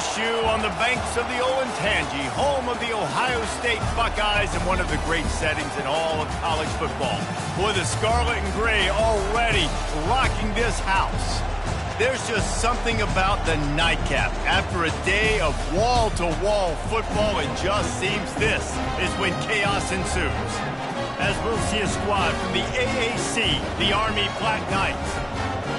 LSU on the banks of the Olentangy, home of the Ohio State Buckeyes and one of the great settings in all of college football. Boy, the scarlet and gray already rocking this house. There's just something about the nightcap. After a day of wall-to-wall football, it just seems this is when chaos ensues. As we'll see a squad from the AAC, the Army Black Knights,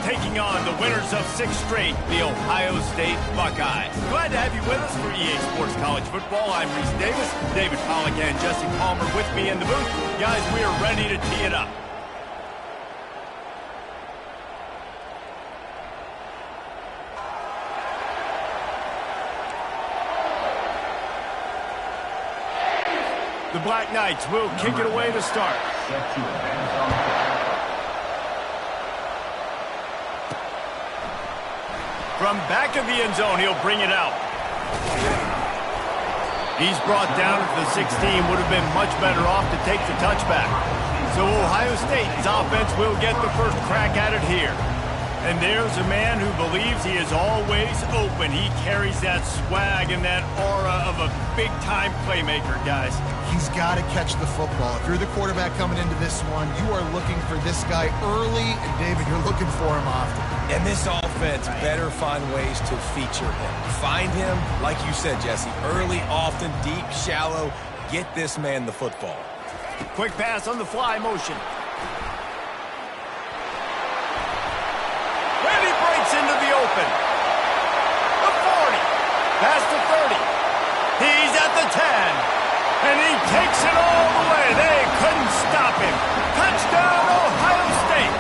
taking on the winners of 6 straight, the Ohio State Buckeyes. Glad to have you with us for EA Sports College Football. I'm Reese Davis, David Pollack and Jesse Palmer with me in the booth. Guys, we are ready to tee it up. The Black Knights will kick it away to start. From back of the end zone, he'll bring it out. He's brought down at the 16, would have been much better off to take the touchback. So Ohio State's offense will get the first crack at it here. And there's a man who believes he is always open. He carries that swag and that aura of a big-time playmaker, guys. He's got to catch the football. If you're the quarterback coming into this one, you are looking for this guy early, and David, you're looking for him often. And this offense better find ways to feature him. Find him, like you said, Jesse, early, often, deep, shallow. Get this man the football. Quick pass on the fly motion. And he breaks into the open. The 40. Past the 30. He's at the 10. And he takes it all the way. They couldn't stop him. Touchdown, Ohio State.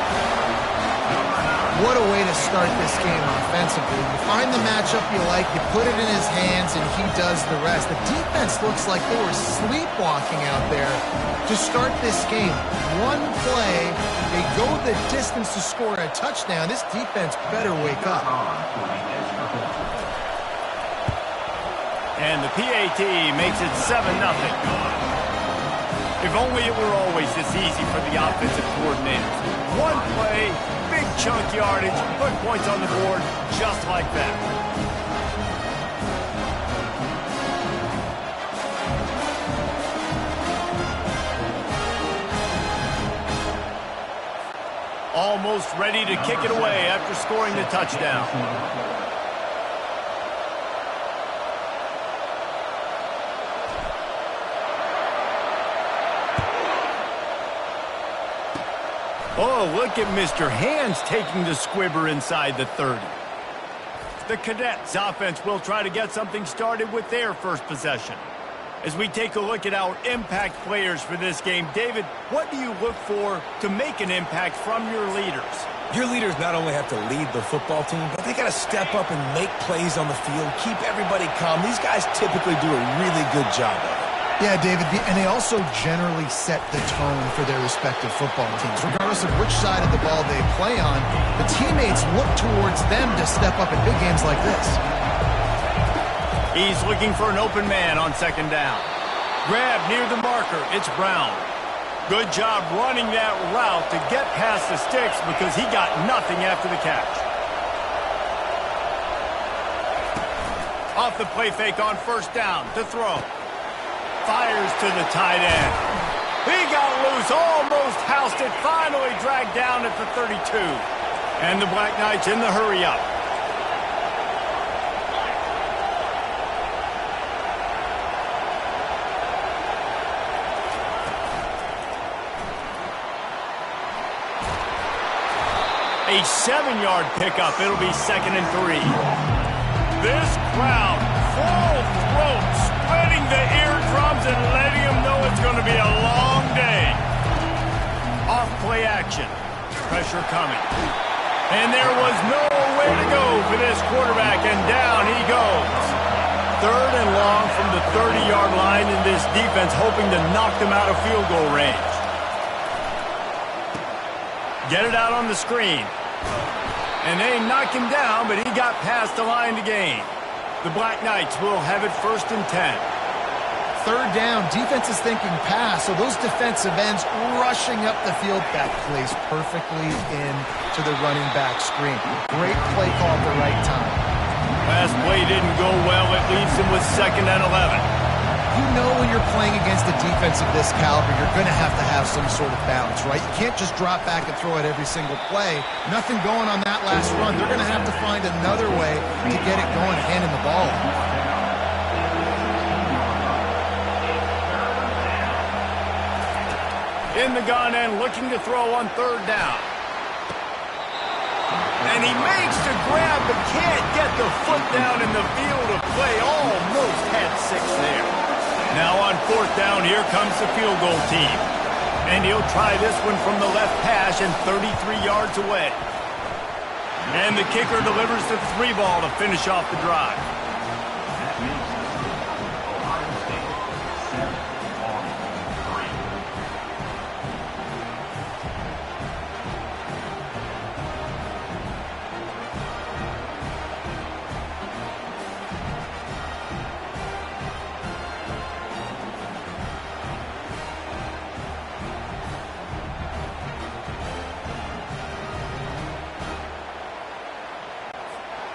What a way to start this game offensively. You find the matchup you like, you put it in his hands, and he does the rest. The defense looks like they were sleepwalking out there to start this game. One play, they go the distance to score a touchdown. This defense better wake up. And the PAT makes it 7-0. If only it were always this easy for the offensive coordinators. One play, big chunk yardage, put points on the board just like that. Almost ready to kick it away after scoring the touchdown. Oh, look at Mr. Hands taking the squibber inside the 30. The Cadets offense will try to get something started with their first possession. As we take a look at our impact players for this game, David, what do you look for to make an impact from your leaders? Your leaders not only have to lead the football team, but they got to step up and make plays on the field, keep everybody calm. These guys typically do a really good job of it. Yeah, David, and they also generally set the tone for their respective football teams. Regardless of which side of the ball they play on, the teammates look towards them to step up in big games like this. He's looking for an open man on second down. Grab near the marker. It's Brown. Good job running that route to get past the sticks because he got nothing after the catch. Off the play fake on first down to throw. Fires to the tight end. He got loose, almost housed it, finally dragged down at the 32. And the Black Knights in the hurry-up. A 7-yard pickup. It'll be 2nd and 3. This crowd, full throat, spreading the eardrums and letting them know it's going to be a long day. Off play action. Pressure coming. And there was nowhere to go for this quarterback, and down he goes. 3rd and long from the 30-yard line, in this defense hoping to knock them out of field goal range. Get it out on the screen. And they knock him down, but he got past the line to gain. The Black Knights will have it 1st and 10. 3rd down, defense is thinking pass, so those defensive ends rushing up the field. That plays perfectly into the running back screen. Great play call at the right time. Last play didn't go well. It leaves him with 2nd and 11. You know when you're playing against a defense of this caliber, you're going to have some sort of balance, right? You can't just drop back and throw it every single play. Nothing going on that last run. They're going to have to find another way to get it going, handing the ball off. In the gun and looking to throw on 3rd down. And he makes the grab but can't get the foot down in the field of play. Almost had 6 there. Now on 4th down, here comes the field goal team. And he'll try this one from the left hash and 33 yards away. And the kicker delivers the 3 ball to finish off the drive.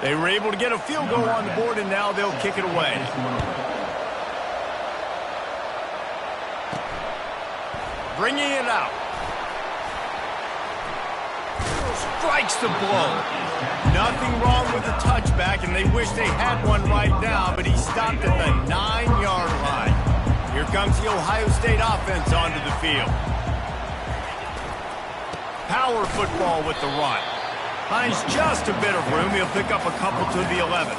They were able to get a field goal on the board, and now they'll kick it away. Bringing it out. Strikes the blow. Nothing wrong with the touchback, and they wish they had one right now, but he stopped at the 9-yard line. Here comes the Ohio State offense onto the field. Power football with the run. Finds just a bit of room. He'll pick up a couple to the 11.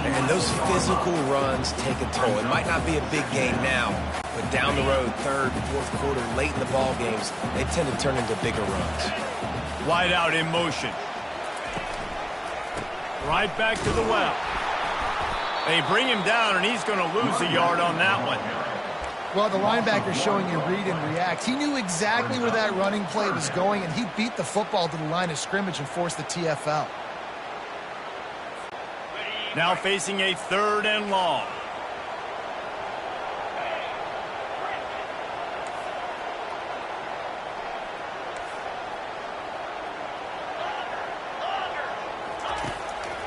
And those physical runs take a toll. It might not be a big game now, but down the road, 3rd, 4th quarter, late in the ball games, they tend to turn into bigger runs. Wide out in motion. Right back to the well. They bring him down, and he's going to lose a yard on that one. Well, the linebacker's showing you read and react. He knew exactly where that running play was going, and he beat the football to the line of scrimmage and forced the TFL. Now facing a 3rd and long.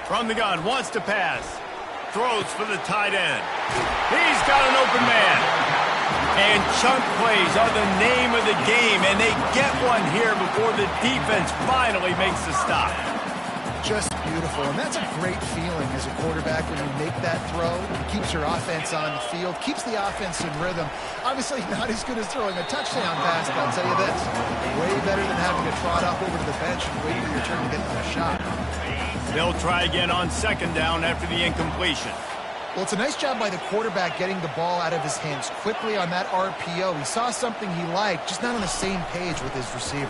From the gun, wants to pass. Throws for the tight end. He's got an open man. And chunk plays are the name of the game, and they get one here before the defense finally makes the stop. Just beautiful, and that's a great feeling as a quarterback when you make that throw. It keeps your offense on the field, keeps the offense in rhythm. Obviously not as good as throwing a touchdown pass, but I'll tell you this, way better than having to trot up over to the bench and wait for your turn to get another shot. They'll try again on 2nd down after the incompletion. Well, it's a nice job by the quarterback getting the ball out of his hands quickly on that RPO. He saw something he liked, just not on the same page with his receiver.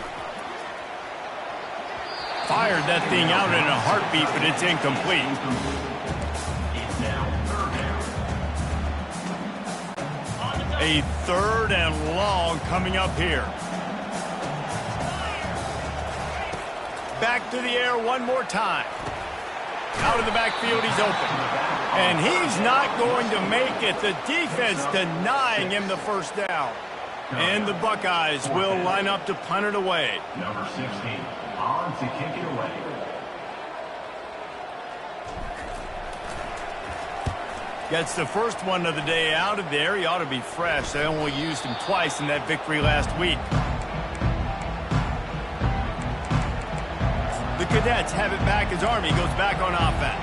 Fired that thing out in a heartbeat, but it's incomplete. A 3rd and long coming up here. Back to the air one more time. Out of the backfield, he's open. And he's not going to make it. The defense denying him the 1st down. And the Buckeyes will line up to punt it away. Number 16, on to kick it away. Gets the first one of the day out of there. He ought to be fresh. They only used him twice in that victory last week. The Cadets have it back as Army goes back on offense.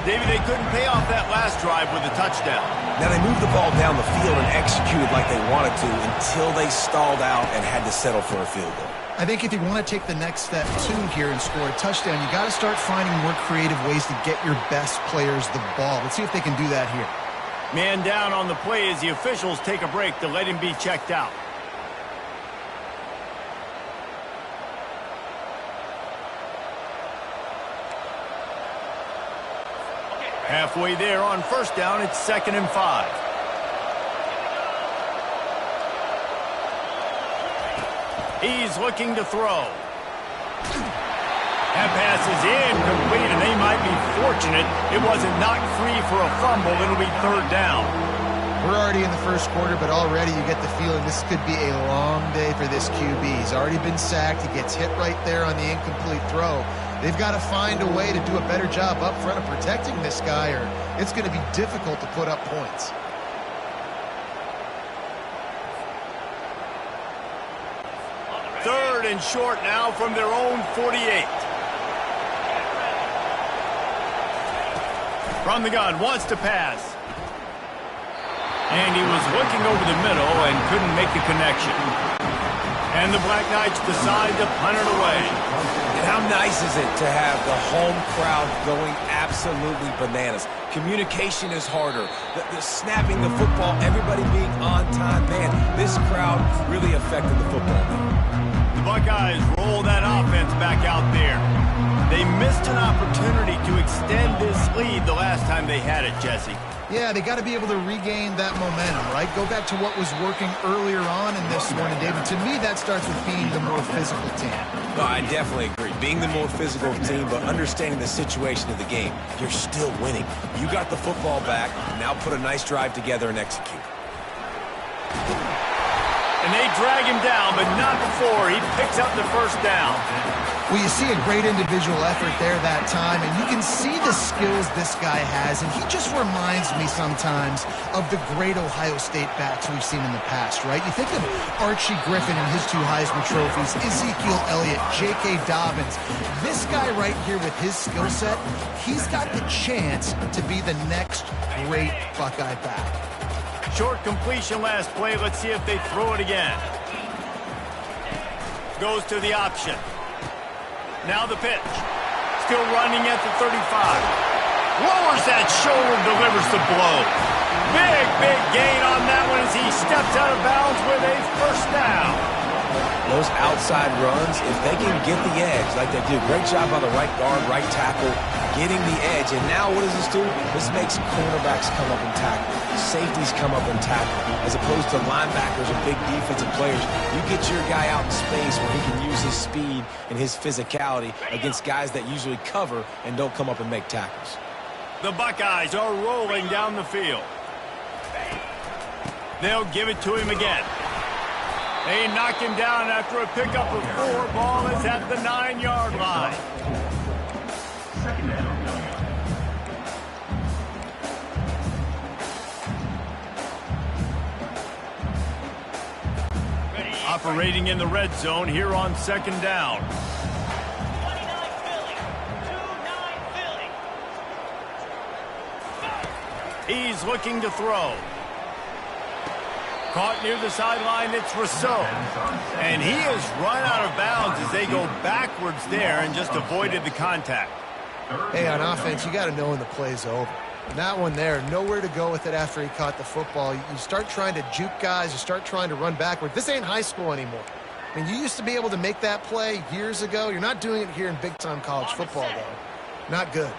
David, they couldn't pay off that last drive with a touchdown. Now they moved the ball down the field and executed like they wanted to until they stalled out and had to settle for a field goal. I think if you want to take the next step too here and score a touchdown, you got to start finding more creative ways to get your best players the ball. Let's see if they can do that here. Man down on the play as the officials take a break to let him be checked out. Halfway there on 1st down, it's 2nd and 5. He's looking to throw. That pass is incomplete, and they might be fortunate it wasn't knocked free for a fumble. It'll be 3rd down. We're already in the first quarter, but already you get the feeling this could be a long day for this QB. He's already been sacked. He gets hit right there on the incomplete throw. They've got to find a way to do a better job up front of protecting this guy, or it's going to be difficult to put up points. Third and short now from their own 48. From the gun, wants to pass. And he was looking over the middle and couldn't make the connection. And the Black Knights decide to punt it away. And how nice is it to have the home crowd going absolutely bananas? Communication is harder. The snapping the football, everybody being on time. Man, this crowd really affected the football game. The Buckeyes roll that offense back out there. They missed an opportunity to extend this lead the last time they had it, Jesse. Yeah, they got to be able to regain that momentum, right? Go back to what was working earlier on in this one, and David, to me, that starts with being the more physical team. No, I definitely agree. Being the more physical team, but understanding the situation of the game, you're still winning. You got the football back. Now put a nice drive together and execute. And they drag him down, but not before he picks up the first down. Well, you see a great individual effort there that time, and you can see the skills this guy has, and he just reminds me sometimes of the great Ohio State backs we've seen in the past, right? You think of Archie Griffin and his 2 Heisman trophies, Ezekiel Elliott, J.K. Dobbins. This guy right here with his skill set, he's got the chance to be the next great Buckeye back. Short completion last play. Let's see if they throw it again. Goes to the option. Now the pitch. Still running at the 35. Lowers that shoulder, delivers the blow. Big gain on that one as he steps out of bounds with a first down. Those outside runs, if they can get the edge like they do, great job by the right guard, right tackle, getting the edge. And now what does this do? This makes cornerbacks come up and tackle. Safeties come up and tackle. As opposed to linebackers or big defensive players, you get your guy out in space where he can use his speed and his physicality against guys that usually cover and don't come up and make tackles. The Buckeyes are rolling down the field. They'll give it to him again. They knock him down after a pickup of 4. Ball is at the 9-yard line. Second down. Operating in the red zone here on second down. 29 Philly. He's looking to throw. Caught near the sideline, it's Rousseau. And he has run out of bounds as they go backwards there and just avoided the contact. Hey, on offense, you got to know when the play's over. And that one there, nowhere to go with it after he caught the football. You start trying to juke guys. You start trying to run backward. This ain't high school anymore. I mean, you used to be able to make that play years ago. You're not doing it here in big-time college football, though. Not good.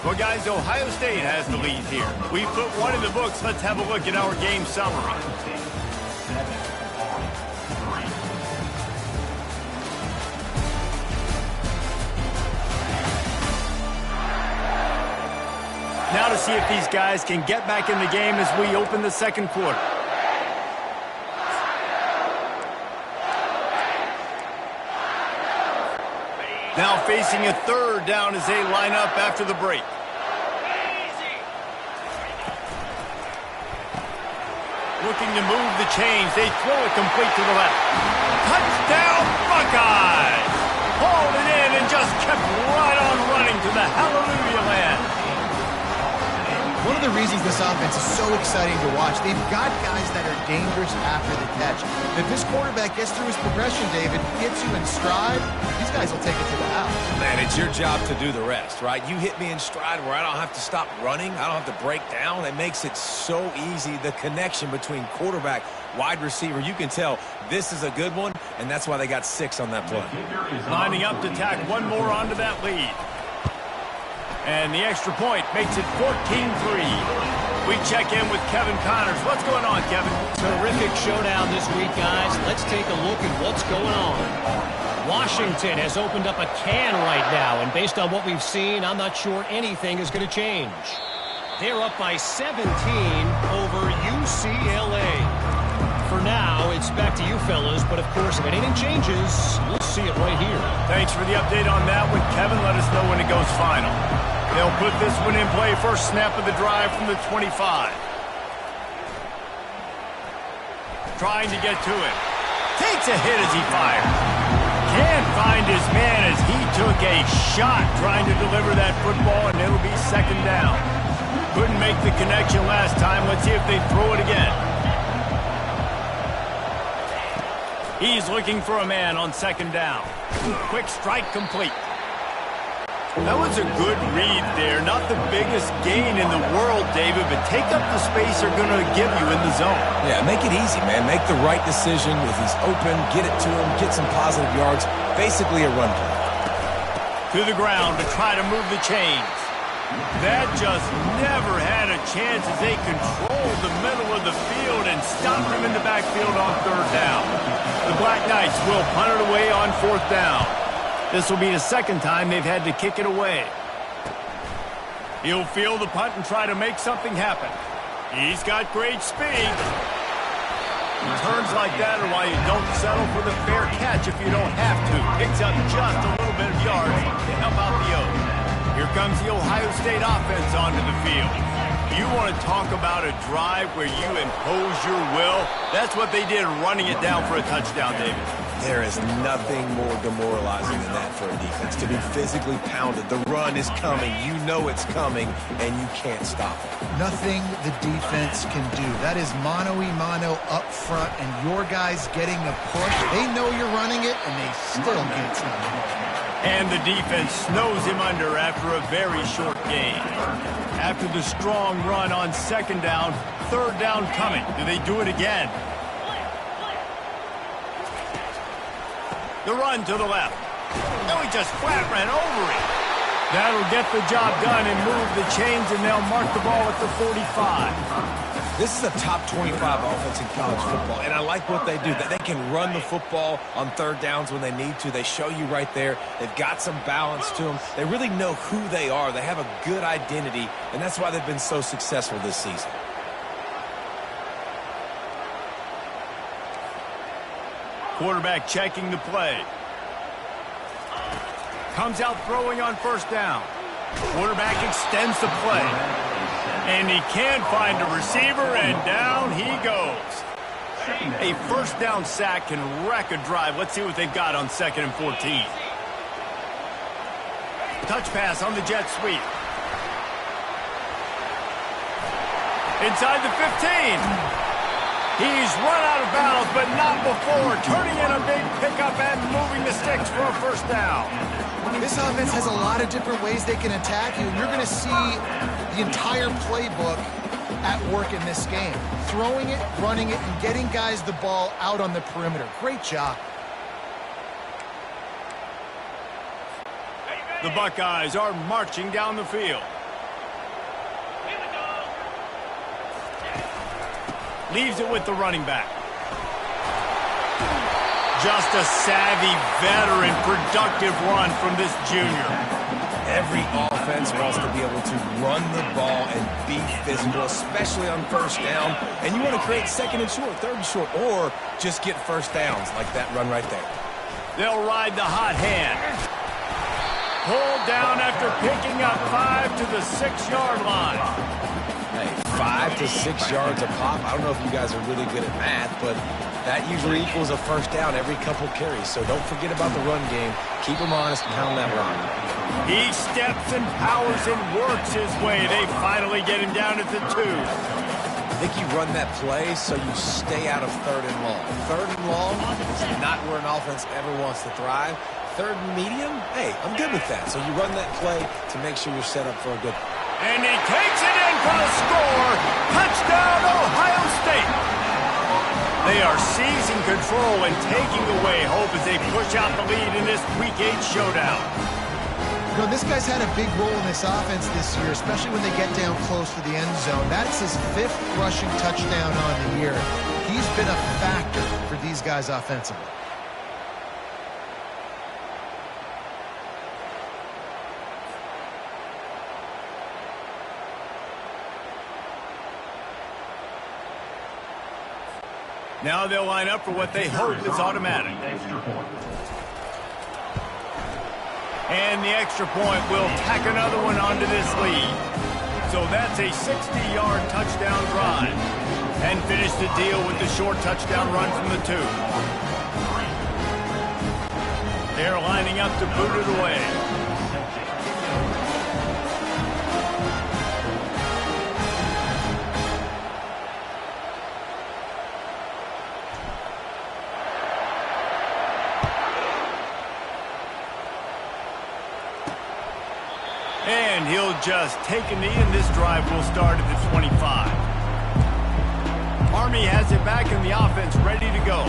Well, guys, Ohio State has the lead here. We put one in the books. Let's have a look at our game summary. Now to see if these guys can get back in the game as we open the second quarter. Now facing a third down as they line up after the break. Looking to move the chains. They throw it complete to the left. Touchdown, Buckeyes! Hauled it in and just kept right on running to the hallelujah land. One of the reasons this offense is so exciting to watch, they've got guys that are dangerous after the catch. If this quarterback gets through his progression, David, gets you in stride, these guys will take it to the house. Man, it's your job to do the rest, right? You hit me in stride where I don't have to stop running. I don't have to break down. It makes it so easy. The connection between quarterback, wide receiver, you can tell this is a good one, and that's why they got 6 on that play. Lining up to tack one more onto that lead. And the extra point makes it 14-3. We check in with Kevin Connors. What's going on, Kevin? Terrific showdown this week, guys. Let's take a look at what's going on. Washington has opened up a can right now, and based on what we've seen, I'm not sure anything is going to change. They're up by 17 over UCLA. For now, it's back to you fellas, but of course, if anything changes, you'll see it right here. Thanks for the update on that one, Kevin. Let us know when it goes final. They'll put this one in play. First snap of the drive from the 25. Trying to get to it. Takes a hit as he fires. Can't find his man as he took a shot trying to deliver that football, and it'll be second down. Couldn't make the connection last time. Let's see if they throw it again. He's looking for a man on second down. Quick strike complete. That was a good read there. Not the biggest gain in the world, David, but take up the space they're going to give you in the zone. Yeah, make it easy, man. Make the right decision. If he's open, get it to him, get some positive yards. Basically a run play. To the ground to try to move the chains. That just never had a chance as they controlled the middle of the field and stopped him in the backfield on third down. The Black Knights will punt it away on fourth down. This will be the second time they've had to kick it away. He'll field the punt and try to make something happen. He's got great speed. Turns like that are why you don't settle for the fair catch if you don't have to. Picks up just a little bit of yards to help out the O's. Here comes the Ohio State offense onto the field. You want to talk about a drive where you impose your will? That's what they did running it down for a touchdown, David. There is nothing more demoralizing than that for a defense, to be physically pounded. The run is coming. You know it's coming, and you can't stop it. Nothing the defense can do. That is mano-a-mano up front, and your guys getting the push. They know you're running it, and they still get it. And the defense snows him under after a very short gain. After the strong run on second down, third down coming. Do they do it again? The run to the left. No, he just flat ran over it. That'll get the job done and move the chains, and they'll mark the ball at the 45. This is a top 25 offense in college football, and I like what they do. That they can run the football on third downs when they need to. They show you right there. They've got some balance to them. They really know who they are. They have a good identity, and that's why they've been so successful this season. Quarterback checking the play. Comes out throwing on first down. Quarterback extends the play. And he can't find a receiver, and down he goes. A first down sack can wreck a drive. Let's see what they've got on 2nd and 14. Touch pass on the jet sweep. Inside the 15. He's run out of bounds, but not before. Turning in a big pickup and moving the sticks for a first down. This offense has a lot of different ways they can attack you, and you're going to see the entire playbook at work in this game. Throwing it, running it, and getting guys the ball out on the perimeter. Great job. The Buckeyes are marching down the field. Leaves it with the running back. Just a savvy, veteran, productive run from this junior. Every offense wants to be able to run the ball and be physical, especially on first down. And you want to create second and short, third and short, or just get first downs like that run right there. They'll ride the hot hand. Pulled down after picking up 5 to the 6-yard line. Hey, 5 to 6 yards a pop. I don't know if you guys are really good at math, but that usually equals a first down every couple carries. So don't forget about the run game. Keep them honest and pound that rock. He steps and powers and works his way. They finally get him down at the 2. I think you run that play so you stay out of third and long. Third and long is not where an offense ever wants to thrive. Third and medium, hey, I'm good with that. So you run that play to make sure you're set up for a good one. And he takes it in for the score. Touchdown, Ohio State. They are seizing control and taking away hope as they push out the lead in this Week 8 showdown. You know, this guy's had a big role in this offense this year, especially when they get down close to the end zone. That's his 5th rushing touchdown on the year. He's been a factor for these guys offensively. Now they'll line up for what they hope is automatic. And the extra point will tack another one onto this lead. So that's a 60-yard touchdown drive. And finish the deal with the short touchdown run from the 2. They're lining up to boot it away. And he'll just take a knee, and this drive will start at the 25. Army has it back in the offense, ready to go.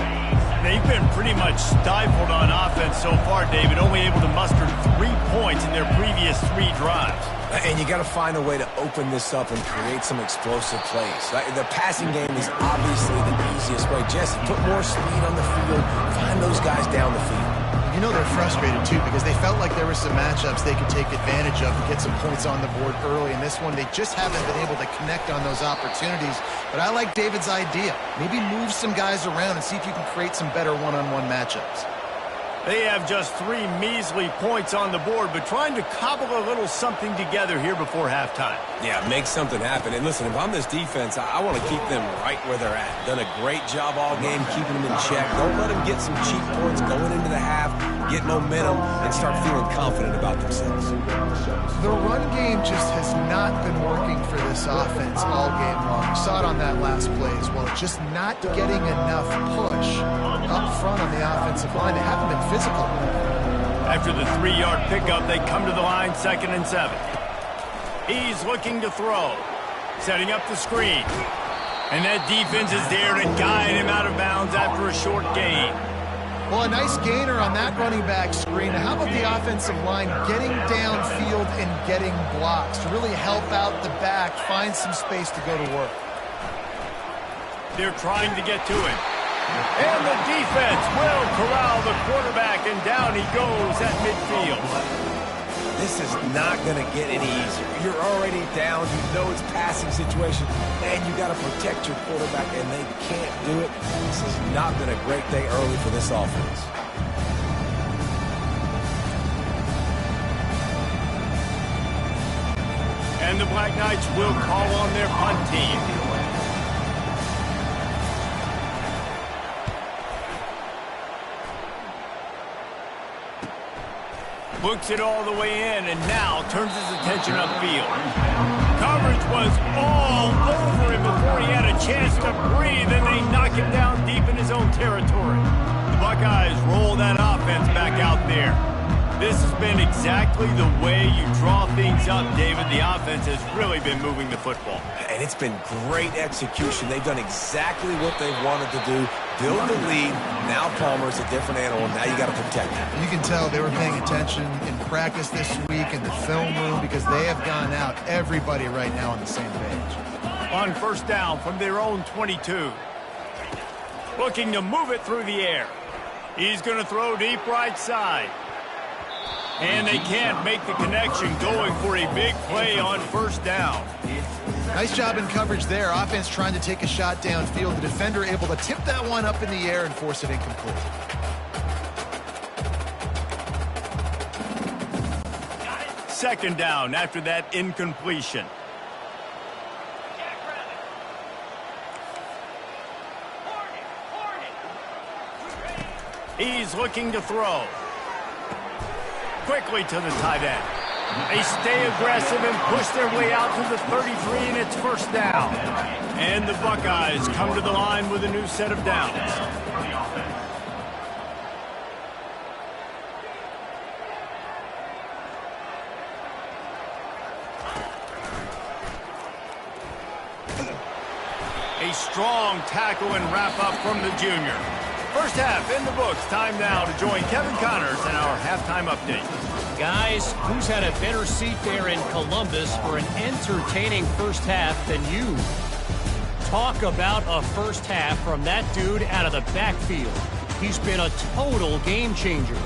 They've been pretty much stifled on offense so far, David, only able to muster 3 points in their previous 3 drives. And you got to find a way to open this up and create some explosive plays. The passing game is obviously the easiest way. Jesse, put more speed on the field, find those guys down the field. You know they're frustrated, too, because they felt like there were some matchups they could take advantage of and get some points on the board early. In this one, they just haven't been able to connect on those opportunities. But I like David's idea. Maybe move some guys around and see if you can create some better one-on-one matchups. They have just 3 measly points on the board, but trying to cobble a little something together here before halftime. Yeah, make something happen. And listen, if I'm this defense, I want to keep them right where they're at. Done a great job all game keeping them in check. Don't let them get some cheap points going into the half, get momentum, and start feeling confident about themselves. The run game just has not been working for this offense all game long. You saw it on that last play as well. Just not getting enough push up front on the offensive line. They haven't been physical. After the 3-yard pickup, they come to the line, 2nd and 7. He's looking to throw, setting up the screen. And that defense is there to guide him out of bounds after a short gain. Well, a nice gainer on that running back screen. Now, how about the offensive line getting downfield and getting blocks to really help out the back, find some space to go to work? They're trying to get to him. And the defense will corral the quarterback, and down he goes at midfield. This is not going to get any easier. You're already down. You know it's passing situation, and you got to protect your quarterback, and they can't do it. This has not been a great day early for this offense. And the Black Knights will call on their punt team. Looks it all the way in, and now turns his attention upfield. Coverage was all over him before he had a chance to breathe, and they knock him down deep in his own territory. The Buckeyes roll that offense back out there. This has been exactly the way you draw things up, David. The offense has really been moving the football. And it's been great execution. They've done exactly what they've wanted to do. Build the lead. Now Palmer's a different animal. Now you got to protect him. You can tell they were paying attention in practice this week in the film room because they have gone out, everybody right now on the same page. On 1st down from their own 22. Looking to move it through the air. He's going to throw deep right side. And they can't make the connection, going for a big play on 1st down. Nice job in coverage there. Offense trying to take a shot downfield. The defender able to tip that one up in the air and force it incomplete. Second down after that incompletion. He's looking to throw. Quickly to the tight end. They stay aggressive and push their way out to the 33, and it's 1st down. And the Buckeyes come to the line with a new set of downs. A strong tackle and wrap-up from the junior. First half in the books. Time now to join Kevin Connors in our halftime update. Guys, who's had a better seat there in Columbus for an entertaining first half than you? Talk about a first half from that dude out of the backfield. He's been a total game changer.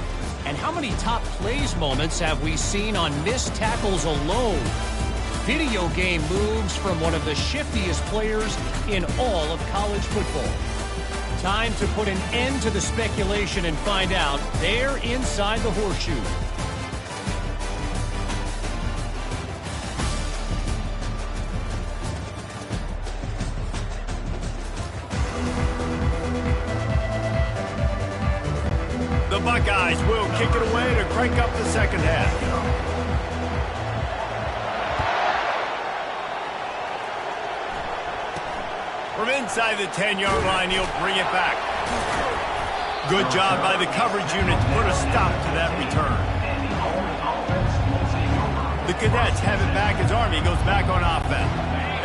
And how many top plays moments have we seen on missed tackles alone? Video game moves from one of the shiftiest players in all of college football. Time to put an end to the speculation and find out. They're inside the horseshoe. The Buckeyes will kick it away to crank up the second half. From inside the 10-yard line, he'll bring it back. Good job by the coverage unit to put a stop to that return. The Cadets have it back as Army goes back on offense.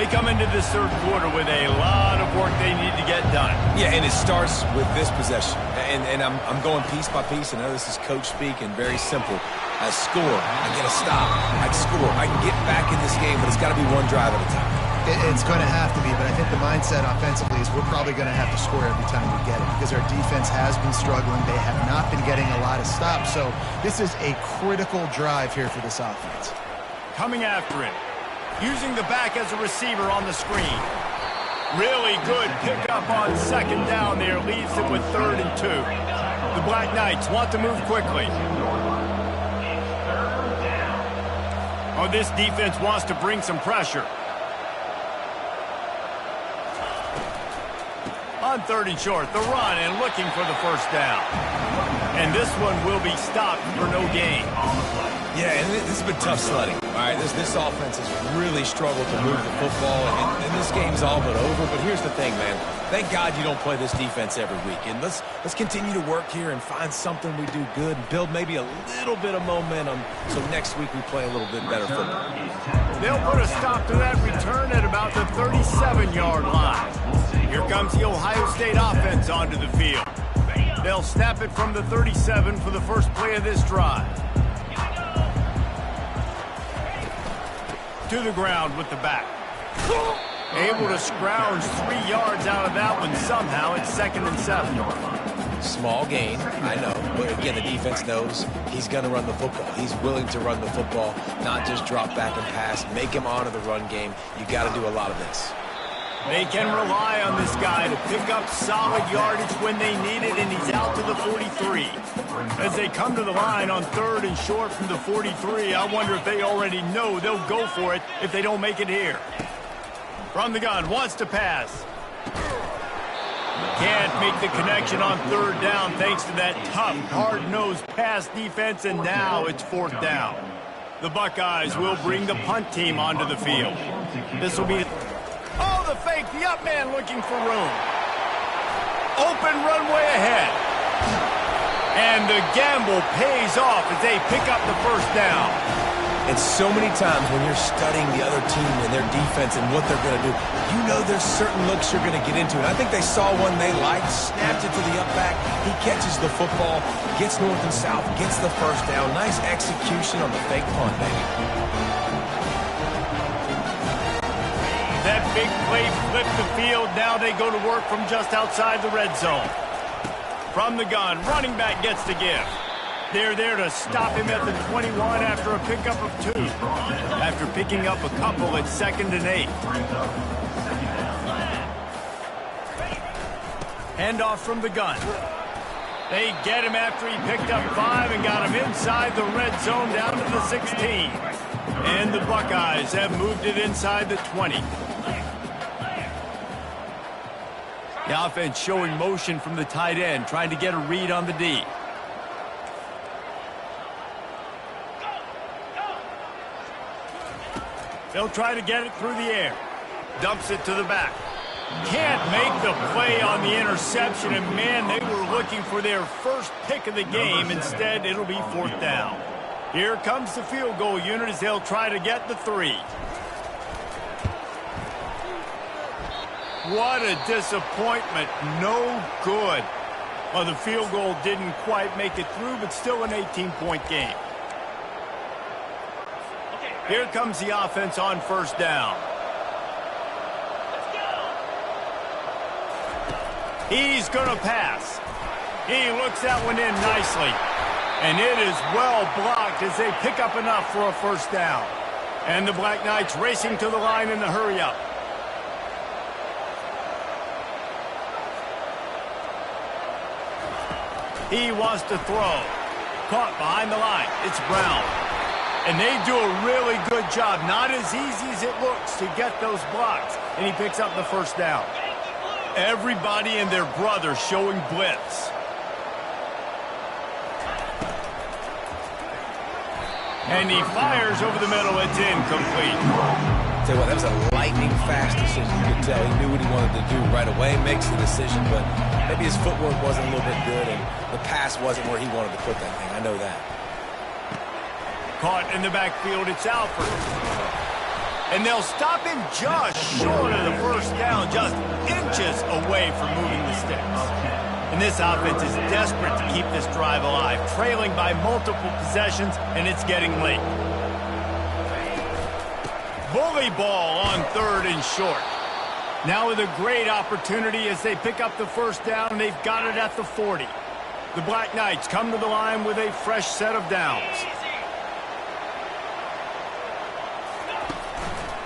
They come into this third quarter with a lot of work they need to get done. Yeah, and it starts with this possession. And I'm going piece by piece. I know this is coach speak and very simple. I score, I get a stop, I score, I can get back in this game, but it's got to be one drive at a time. It's going to have to be, but I think the mindset offensively is we're probably going to have to score every time we get it because our defense has been struggling. They have not been getting a lot of stops, so this is a critical drive here for this offense. Coming after him, using the back as a receiver on the screen. Really good pickup on second down there, leaves it with 3rd and 2. The Black Knights want to move quickly. Oh, this defense wants to bring some pressure. On 3rd and short, the run and looking for the first down. And this one will be stopped for no gain. Yeah, and this has been tough sledding. All right, this offense has really struggled to move the football, and this game's all but over. But here's the thing, man. Thank God you don't play this defense every week. And let's continue to work here and find something we do good and build maybe a little bit of momentum so next week we play a little bit better football. They'll put a stop to that return at about the 37-yard line. Here comes the Ohio State offense onto the field. They'll snap it from the 37 for the first play of this drive. To the ground with the back. Able to scrounge 3 yards out of that one somehow. It's 2nd and 7. Small gain, I know. But again, the defense knows he's going to run the football. He's willing to run the football, not just drop back and pass. Make him honor the run game. You got to do a lot of this. They can rely on this guy to pick up solid yardage when they need it, and he's out to the 43. As they come to the line on 3rd and short from the 43, I wonder if they already know they'll go for it if they don't make it here. From the gun, wants to pass. Can't make the connection on 3rd down thanks to that tough, hard-nosed pass defense, and now it's 4th down. The Buckeyes will bring the punt team onto the field. This will be... Oh, the fake, the up man looking for room. Open runway ahead. And the gamble pays off as they pick up the first down. And so many times when you're studying the other team and their defense and what they're going to do, you know there's certain looks you're going to get into. And I think they saw one they liked, snapped it to the up back. He catches the football, gets north and south, gets the first down. Nice execution on the fake punt, baby. That big play flipped the field. Now they go to work from just outside the red zone. From the gun, running back gets the give. They're there to stop him at the 21 after a pickup of 2. After picking up a couple at 2nd and 8. Handoff from the gun. They get him after he picked up 5 and got him inside the red zone down to the 16. And the Buckeyes have moved it inside the 20. The offense showing motion from the tight end, trying to get a read on the D. They'll try to get it through the air. Dumps it to the back. Can't make the play on the interception, and man, they were looking for their first pick of the game. Instead, it'll be 4th down. Here comes the field goal unit as they'll try to get the 3. What a disappointment. No good. Well, the field goal didn't quite make it through, but still an 18-point game. Here comes the offense on 1st down. He's going to pass. He looks that one in nicely. And it is well blocked as they pick up enough for a 1st down. And the Black Knights racing to the line in the hurry-up. He wants to throw. Caught behind the line. It's Brown. And they do a really good job. Not as easy as it looks to get those blocks. And he picks up the first down. Everybody and their brother showing blitz. And he fires over the middle. It's incomplete. Tell you what, that was a lightning-fast decision. You could tell he knew what he wanted to do right away, makes the decision, but maybe his footwork wasn't a little bit good, and the pass wasn't where he wanted to put that thing. I know that. Caught in the backfield, it's Alford. And they'll stop him just short of the first down, just inches away from moving the sticks. And this offense is desperate to keep this drive alive, trailing by multiple possessions, and it's getting late. Bully ball on 3rd and short. Now with a great opportunity as they pick up the first down, they've got it at the 40. The Black Knights come to the line with a fresh set of downs.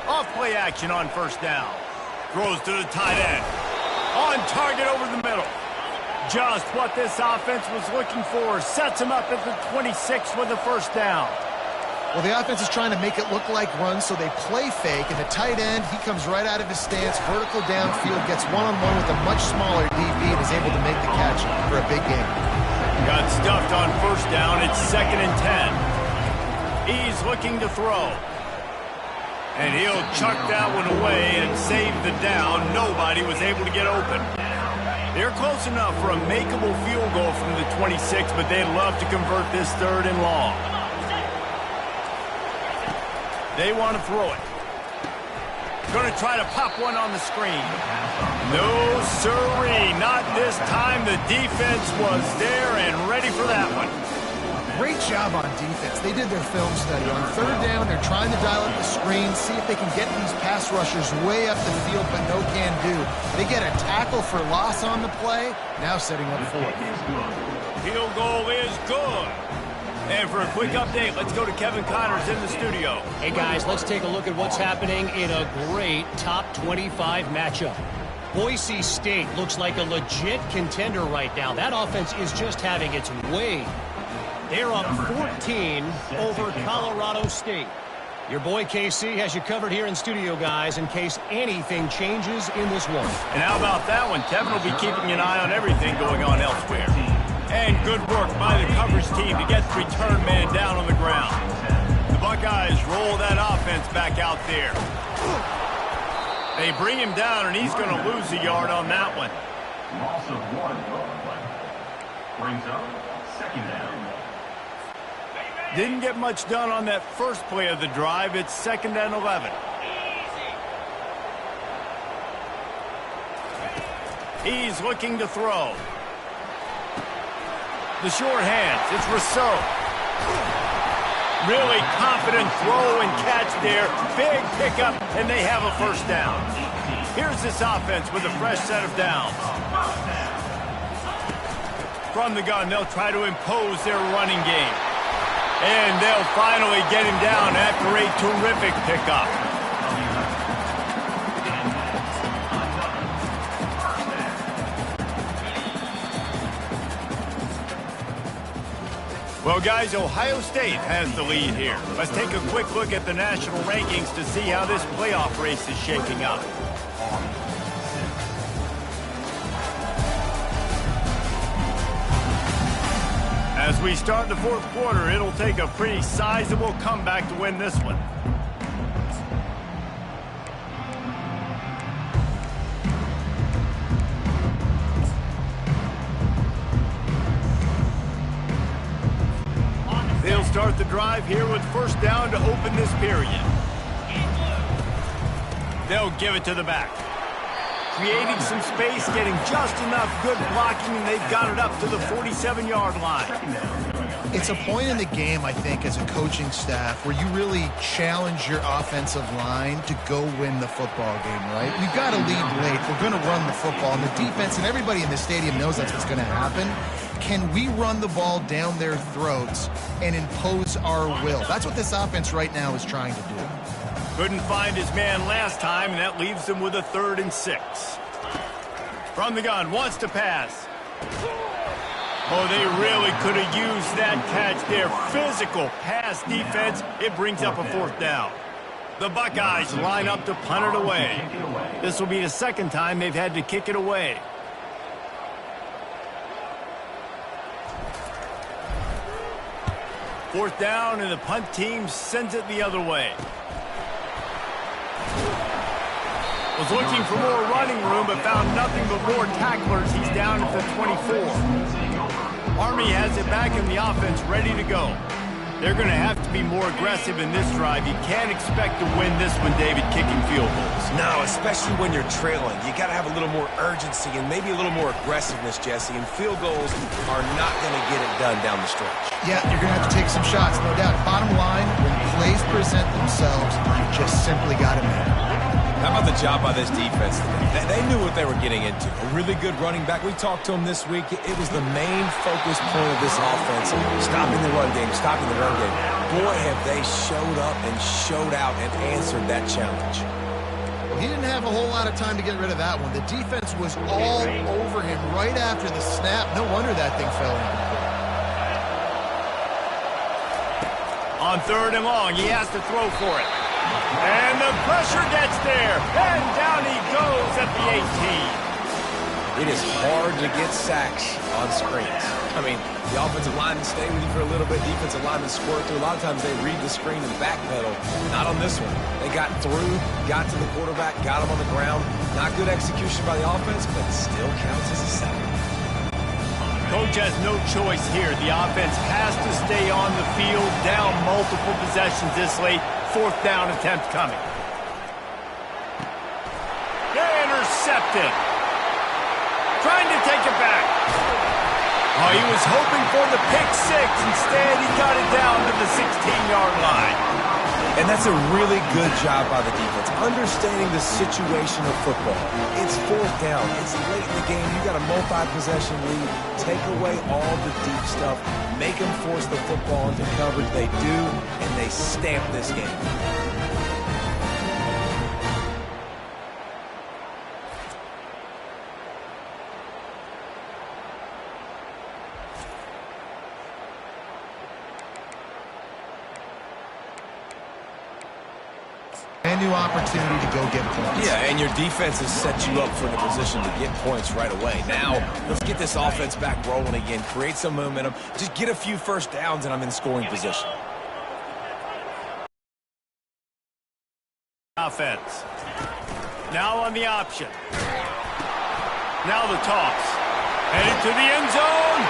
Off play action on first down. Throws to the tight end. On target over the middle. Just what this offense was looking for. Sets him up at the 26 with the first down. Well, the offense is trying to make it look like runs, so they play fake. And the tight end, he comes right out of his stance, vertical downfield, gets one-on-one with a much smaller DB, and is able to make the catch for a big game. Got stuffed on first down. It's 2nd and 10. He's looking to throw. And he'll chuck that one away and save the down. Nobody was able to get open. They're close enough for a makeable field goal from the 26, but they'd love to convert this 3rd and long. They want to throw it. Going to try to pop one on the screen. No, sirree. Not this time. The defense was there and ready for that one. Great job on defense. They did their film study. On 3rd down, they're trying to dial up the screen, see if they can get these pass rushers way up the field, but no can do. They get a tackle for loss on the play, now setting up 4th. Field goal is good. And for a quick update, let's go to Kevin Connors in the studio. Hey, guys, let's take a look at what's happening in a great top 25 matchup. Boise State looks like a legit contender right now. That offense is just having its way. They're up 14 over Colorado State. Your boy KC has you covered here in studio, guys, in case anything changes in this one. And how about that one? Kevin will be keeping an eye on everything going on elsewhere. And good work by the coverage team to get the return man down on the ground. The Buckeyes roll that offense back out there. They bring him down, and he's going to lose a yard on that one. Loss of 1 brings up 2nd down. Didn't get much done on that first play of the drive. It's 2nd and 11. He's looking to throw. The short hands. It's Rousseau. Really confident throw and catch there. Big pickup, and they have a first down. Here's this offense with a fresh set of downs. From the gun, they'll try to impose their running game. And they'll finally get him down after a terrific pickup. Well, guys, Ohio State has the lead here. Let's take a quick look at the national rankings to see how this playoff race is shaping up. As we start the 4th quarter, it'll take a pretty sizable comeback to win this one. They'll start the drive here with first down to open this period. They'll give it to the back. Creating some space, getting just enough good blocking, and they've got it up to the 47-yard line. It's a point in the game, I think, as a coaching staff where you really challenge your offensive line to go win the football game, right? We've got to lead late. We're going to run the football, and the defense and everybody in the stadium knows that's what's going to happen. Can we run the ball down their throats and impose our will? That's what this offense right now is trying to do. Couldn't find his man last time, and that leaves him with a 3rd and 6. From the gun, wants to pass. Oh, they really could have used that catch there. Physical pass defense. It brings up a 4th down. The Buckeyes line up to punt it away. This will be the 2nd time they've had to kick it away. Fourth down, and the punt team sends it the other way. Was looking for more running room, but found nothing but more tacklers. He's down at the 24. Army has it back in the offense, ready to go. They're going to have to be more aggressive in this drive. You can't expect to win this one, David, kicking field goals. No, especially when you're trailing. You got to have a little more urgency and maybe a little more aggressiveness, Jesse. And field goals are not going to get it done down the stretch. Yeah, you're going to have to take some shots, no doubt. Bottom line, when plays present themselves, you just simply got to make it. How about the job by this defense today? They knew what they were getting into. A really good running back. We talked to him this week. It was the main focus point of this offense. Stopping the run game, stopping the run game. Boy, have they showed up and showed out and answered that challenge. Well, he didn't have a whole lot of time to get rid of that one. The defense was all over him right after the snap. No wonder that thing fell in. On 3rd and long, he has to throw for it. And the pressure gets there. And down he goes at the 18. It is hard to get sacks on screens. I mean, the offensive linemen stay with you for a little bit. Defensive linemen squirt through. A lot of times they read the screen and backpedal. Not on this one. They got through, got to the quarterback, got him on the ground. Not good execution by the offense, but still counts as a sack. Coach has no choice here. The offense has to stay on the field, down multiple possessions this late. 4th down attempt coming. Intercepted. Trying to take it back. Oh, he was hoping for the pick 6. Instead, he got it down to the 16-yard line. And that's a really good job by the defense, understanding the situation of football. It's 4th down. It's late in the game. You got a multi-possession lead. Take away all the deep stuff. Make them force the football into coverage. They do, and they stamp this game. New opportunity to go get points. Yeah, and your defense has set you up for the position to get points right away. Now, let's get this offense back rolling again, create some momentum, just get a few first downs, and I'm in scoring position. Offense. Now on the option. Now the toss. Headed to the end zone.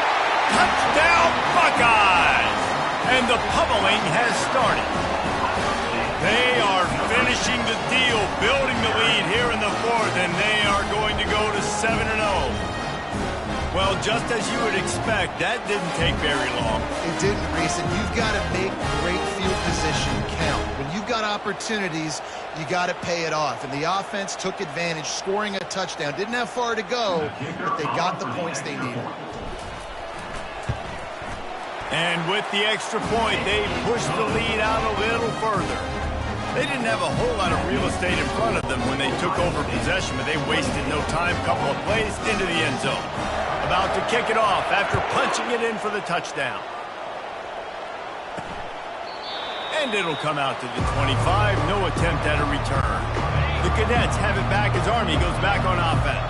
Touchdown, Buckeyes! And the pummeling has started. They are finishing the deal, building the lead here in the 4th, and they are going to go to 7-0. Well, just as you would expect, that didn't take very long. It didn't, Reese, and you've got to make great field position count. When you've got opportunities, you got to pay it off. And the offense took advantage, scoring a touchdown. Didn't have far to go, but they got the points they needed. And with the extra point, they pushed the lead out a little further. They didn't have a whole lot of real estate in front of them when they took over possession, but they wasted no time. Couple of plays into the end zone. About to kick it off after punching it in for the touchdown. And it'll come out to the 25. No attempt at a return. The Cadets have it back as Army goes back on offense.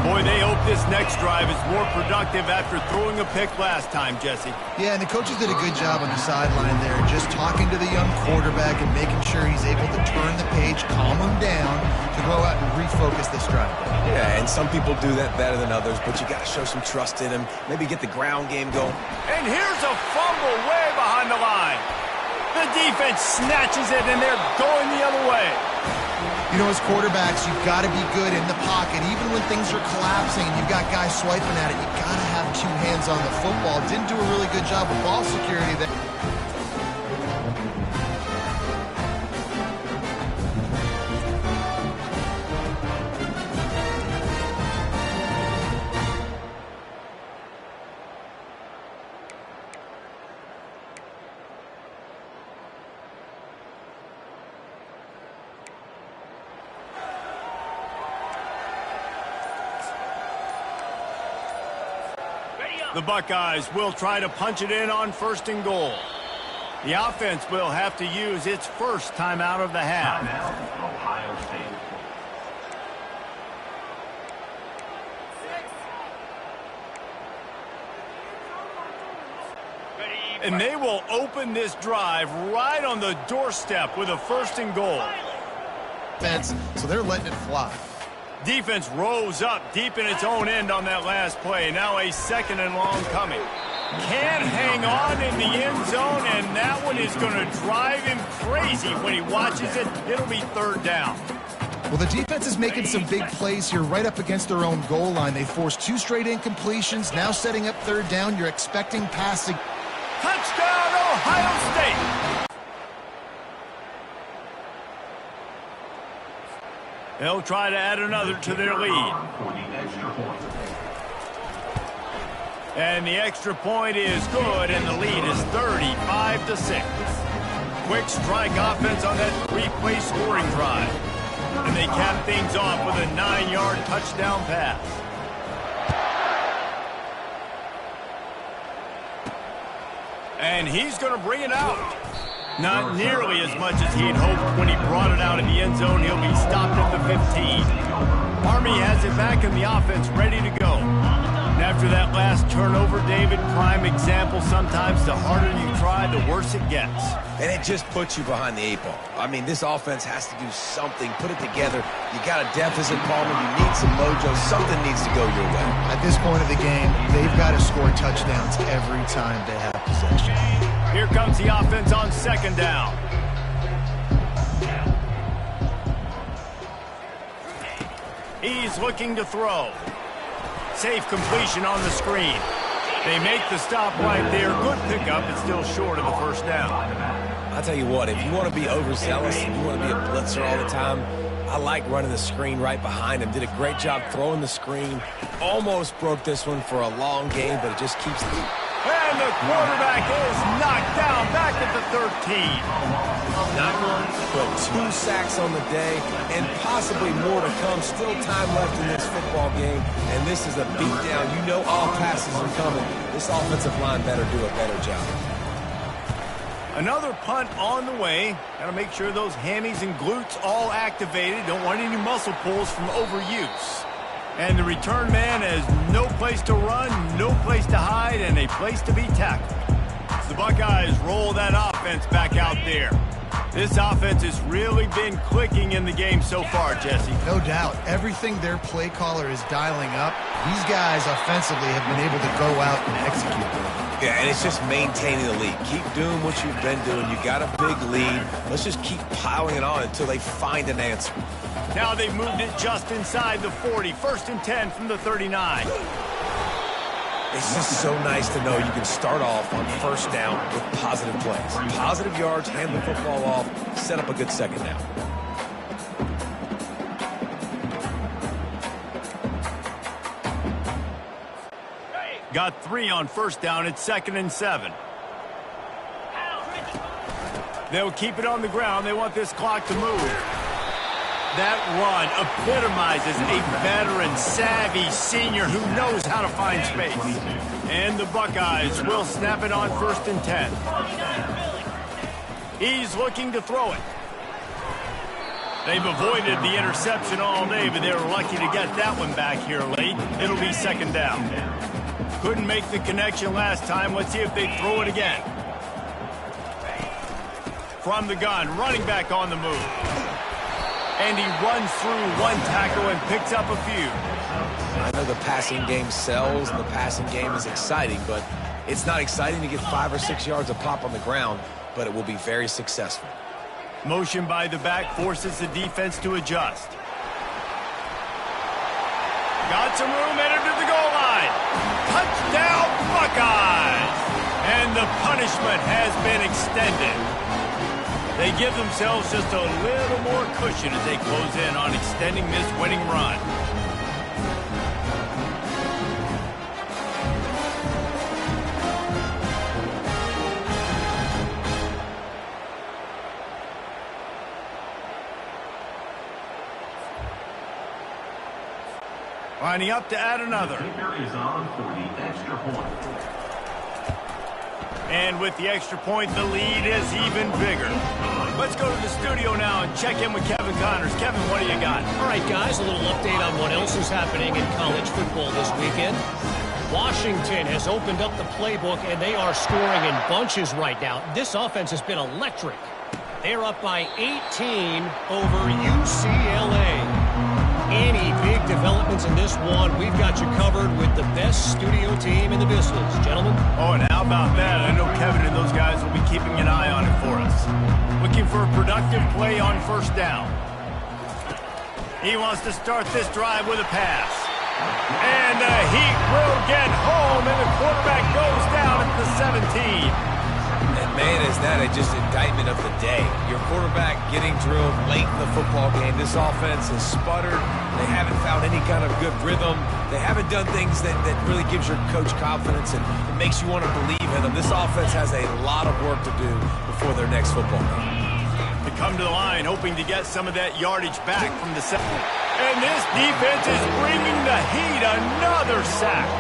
Boy, they hope this next drive is more productive after throwing a pick last time, Jesse. Yeah, and the coaches did a good job on the sideline there, just talking to the young quarterback and making sure he's able to turn the page, calm him down, to go out and refocus this drive. Yeah, and some people do that better than others, but you got to show some trust in him, maybe get the ground game going. And here's a fumble way behind the line. The defense snatches it, and they're going the other way. You know, as quarterbacks, you've got to be good in the pocket. Even when things are collapsing and you've got guys swiping at it, you've got to have 2 hands on the football. Didn't do a really good job with ball security there. The Buckeyes will try to punch it in on 1st and goal. The offense will have to use its first timeout of the half. Timeout, Ohio State. And they will open this drive right on the doorstep with a 1st and goal. So they're letting it fly. Defense rose up deep in its own end on that last play. Now a 2nd and long coming. Can hang on in the end zone, and that one is going to drive him crazy when he watches it. It'll be 3rd down. Well, the defense is making some big plays here right up against their own goal line. They forced 2 straight incompletions. Now setting up 3rd down. You're expecting passing. Touchdown, Ohio State! They'll try to add another to their lead. And the extra point is good, and the lead is 35-6. Quick strike offense on that 3-play scoring drive. And they cap things off with a 9-yard touchdown pass. And he's going to bring it out. Not nearly as much as he had hoped when he brought it out in the end zone. He'll be stopped at the 15. Army has it back in the offense, ready to go. And after that last turnover, David, prime example, sometimes the harder you try, the worse it gets. And it just puts you behind the 8 ball. I mean, this offense has to do something, put it together. You got a deficit, Palmer. You need some mojo. Something needs to go your way. At this point of the game, they've got to score touchdowns every time they have possession. Here comes the offense on 2nd down. He's looking to throw. Safe completion on the screen. They make the stop right there. Good pickup. It's still short of the 1st down. I'll tell you what, if you want to be overzealous and you want to be a blitzer all the time, I like running the screen right behind him. Did a great job throwing the screen. Almost broke this one for a long game, but it just keeps... And the quarterback is knocked down back at the 13. Not 1, but 2 sacks on the day, and possibly more to come. Still time left in this football game, and this is a beatdown. You know all passes are coming. This offensive line better do a better job. Another punt on the way. Got to make sure those hammies and glutes all activated. Don't want any muscle pulls from overuse. And the return man has no place to run, no place to hide, and a place to be tackled. The Buckeyes roll that offense back out there. This offense has really been clicking in the game so far, Jesse. No doubt. Everything their play caller is dialing up, these guys offensively have been able to go out and execute them. Yeah, and it's just maintaining the lead. Keep doing what you've been doing. You got a big lead. Let's just keep piling it on until they find an answer. Now they've moved it just inside the 40. 1st and 10 from the 39. It's just so nice to know you can start off on 1st down with positive plays. Positive yards, hand the football off, set up a good 2nd down. Got 3 on 1st down. It's 2nd and 7. They'll keep it on the ground. They want this clock to move. That run epitomizes a veteran, savvy senior who knows how to find space. And the Buckeyes will snap it on 1st and 10. He's looking to throw it. They've avoided the interception all day, but they were lucky to get that one back here late. It'll be 2nd down. Couldn't make the connection last time. Let's see if they throw it again. From the gun, running back on the move. And he runs through 1 tackle and picks up a few. I know the passing game sells and the passing game is exciting, but it's not exciting to get 5 or 6 yards a pop on the ground, but it will be very successful. Motion by the back forces the defense to adjust. Got some room, entered to the goal line. Touchdown, Buckeyes! And the punishment has been extended. They give themselves just a little more cushion as they close in on extending this winning run. Lining up to add another. Kicker is on for the extra point. And with the extra point, the lead is even bigger. Let's go to the studio now and check in with Kevin Connors. Kevin, what do you got? All right, guys, a little update on what else is happening in college football this weekend. Washington has opened up the playbook, and they are scoring in bunches right now. This offense has been electric. They're up by 18 over UCLA. Any big developments in this one, we've got you covered with the best studio team in the business. Gentlemen? Oh, and how about that? I know Kevin and those guys will be keeping an eye on it for us. Looking for a productive play on first down. He wants to start this drive with a pass. And the Heat will get home, and the quarterback goes down at the 17. And man, is that just indictment of the day. Your quarterback getting drilled late in the football game. This offense has sputtered. They haven't found any kind of good rhythm. They haven't done things that really gives your coach confidence and it makes you want to believe in them. This offense has a lot of work to do before their next football game. To come to the line, hoping to get some of that yardage back from the second. And this defense is bringing the Heat another sack.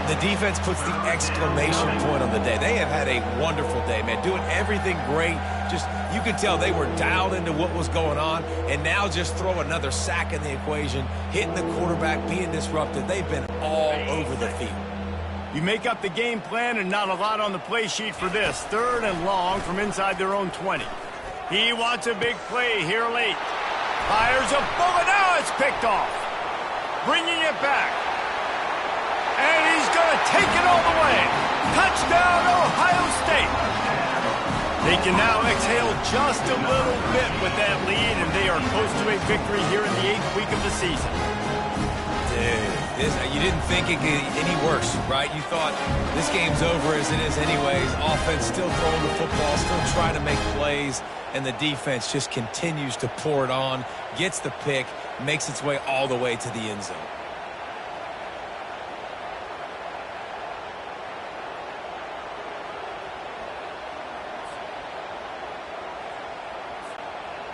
The defense puts the exclamation point on the day. They have had a wonderful day, man. Doing everything great. Just, you could tell they were dialed into what was going on. And now just throw another sack in the equation. Hitting the quarterback, being disrupted. They've been all over the field. You make up the game plan and not a lot on the play sheet for this. 3rd and long from inside their own 20. He wants a big play here late. Fires a bullet. Now it's picked off. Bringing it back. And he's going to take it all the way. Touchdown, Ohio State. They can now exhale just a little bit with that lead, and they are close to a victory here in the 8th week of the season. Dude, you didn't think it could get any worse, right? You thought this game's over as it is anyways. Offense still throwing the football, still trying to make plays, and the defense just continues to pour it on, gets the pick, makes its way all the way to the end zone.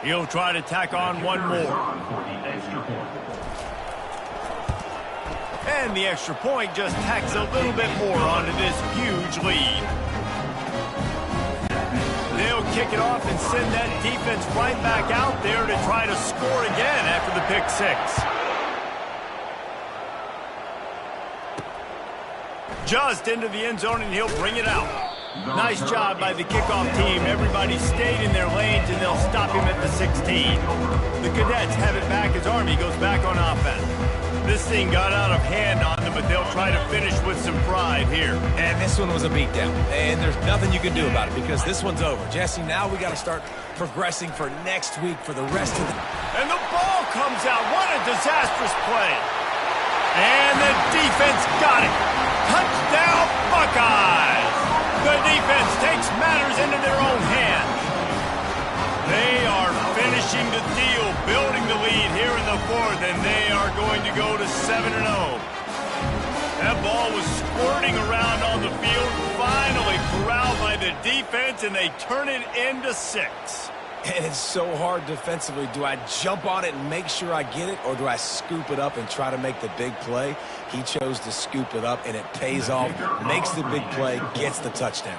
He'll try to tack on one more. And the extra point just tacks a little bit more onto this huge lead. They'll kick it off and send that defense right back out there to try to score again after the pick 6. Just into the end zone, and he'll bring it out. Nice job by the kickoff team. Everybody stayed in their lanes, and they'll stop him at the 16. The Cadets have it back as Army goes back on offense. This thing got out of hand on them, but they'll try to finish with some pride here. And this one was a beatdown, and there's nothing you can do about it because this one's over. Jesse, now we got to start progressing for next week for the rest of the... And the ball comes out. What a disastrous play. And the defense got it. Touchdown, Buckeyes. The defense takes matters into their own hands. They are finishing the deal, building the lead here in the 4th, and they are going to go to 7-0. That ball was squirting around on the field, finally corralled by the defense, and they turn it into 6. And it's so hard defensively. Do I jump on it and make sure I get it, or do I scoop it up and try to make the big play? He chose to scoop it up, and it pays off, makes the big play, gets the touchdown.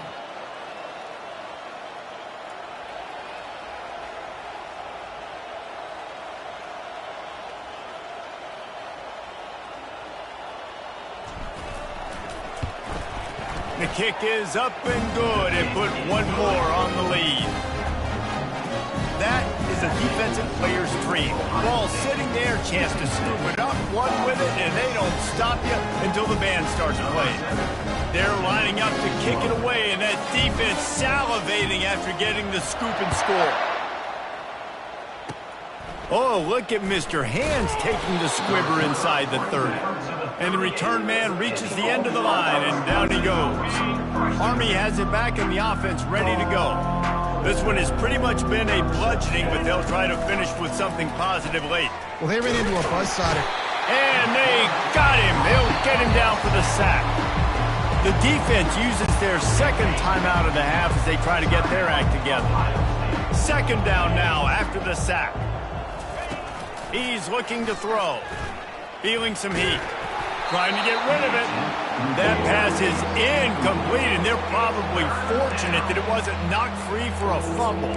The kick is up and good, and put one more on the lead. That is a defensive player's dream. Ball sitting there, chance to scoop it up, one with it, and they don't stop you until the band starts playing. They're lining up to kick it away, and that defense salivating after getting the scoop and score. Oh, look at Mr. Hands taking the squibber inside the 30. And the return man reaches the end of the line, and down he goes. Army has it back in the offense, ready to go. This one has pretty much been a bludgeoning, but they'll try to finish with something positive late. Well, they ran into a buzzsaw. And they got him. They'll get him down for the sack. The defense uses their second timeout of the half as they try to get their act together. 2nd down now after the sack. He's looking to throw. Feeling some heat. Trying to get rid of it. That pass is incomplete, and they're probably fortunate that it wasn't knocked free for a fumble.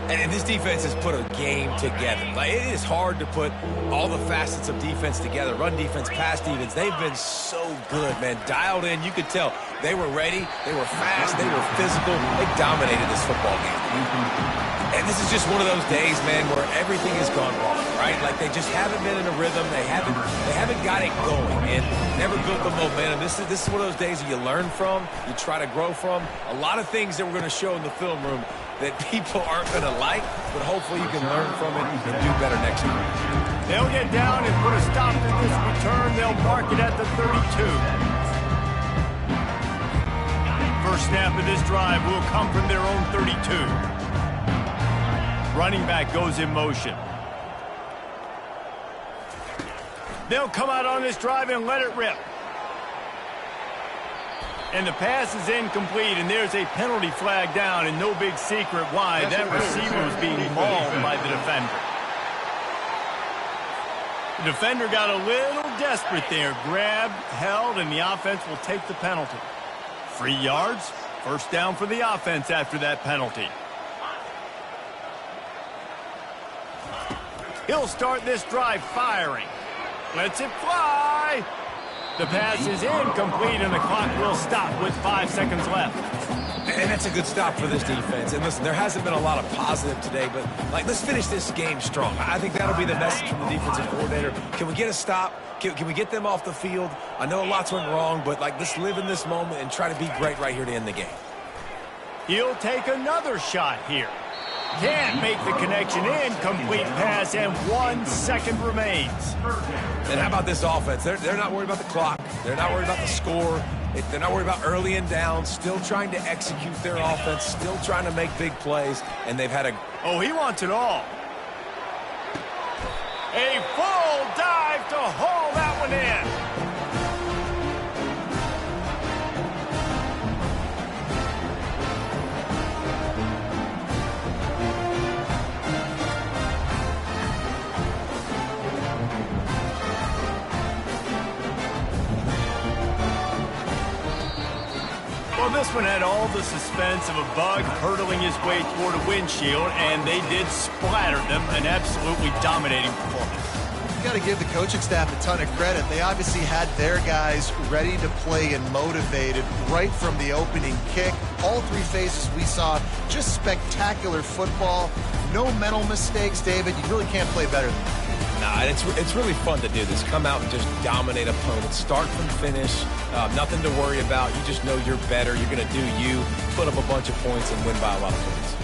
And this defense has put a game together. Like, it is hard to put all the facets of defense together. Run defense, pass defense. They've been so good, man. Dialed in. You could tell they were ready. They were fast. They were physical. They dominated this football game. And this is just one of those days, man, where everything has gone wrong, right? Like, they just haven't been in a rhythm. They haven't got it going and never built the momentum. This is one of those days that you learn from, you try to grow from. A lot of things that we're going to show in the film room that people aren't going to like, but hopefully you can learn from it and do better next week. They'll get down and put a stop to this return. They'll mark it at the 32. First snap of this drive will come from their own 32. Running back goes in motion. They'll come out on this drive and let it rip. And the pass is incomplete, and there's a penalty flag down, and no big secret why. That receiver was being mauled by the defender. The defender got a little desperate there. Grabbed, held, and the offense will take the penalty. 3 yards, first down for the offense after that penalty. He'll start this drive firing. Lets it fly. The pass is incomplete, and the clock will stop with 5 seconds left. And that's a good stop for this defense. And listen, there hasn't been a lot of positive today, but, like, let's finish this game strong. I think that'll be the message from the defensive coordinator. Can we get a stop? Can we get them off the field? I know lots went wrong, but, like, let's live in this moment and try to be great right here to end the game. He'll take another shot here. Can't make the connection. Incomplete pass, and 1 second remains. And how about this offense? They're not worried about the clock. They're not worried about the score. They're not worried about early and down. Still trying to execute their offense. Still trying to make big plays. And they've had a... Oh, he wants it all. A full dive to haul that one in. Well, this one had all the suspense of a bug hurtling his way toward a windshield, and they did splatter them. An absolutely dominating performance. You got to give the coaching staff a ton of credit. They obviously had their guys ready to play and motivated right from the opening kick. All 3 phases we saw, just spectacular football. No mental mistakes, David. You really can't play better than that. Nah, it's really fun to do this. Come out and just dominate opponents. Start from finish. Nothing to worry about. You just know you're better. You're going to do you, put up a bunch of points, and win by a lot of points.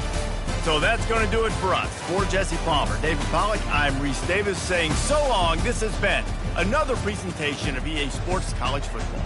So that's going to do it for us. For Jesse Palmer, David Pollack, I'm Reese Davis saying so long. This has been another presentation of EA Sports College Football.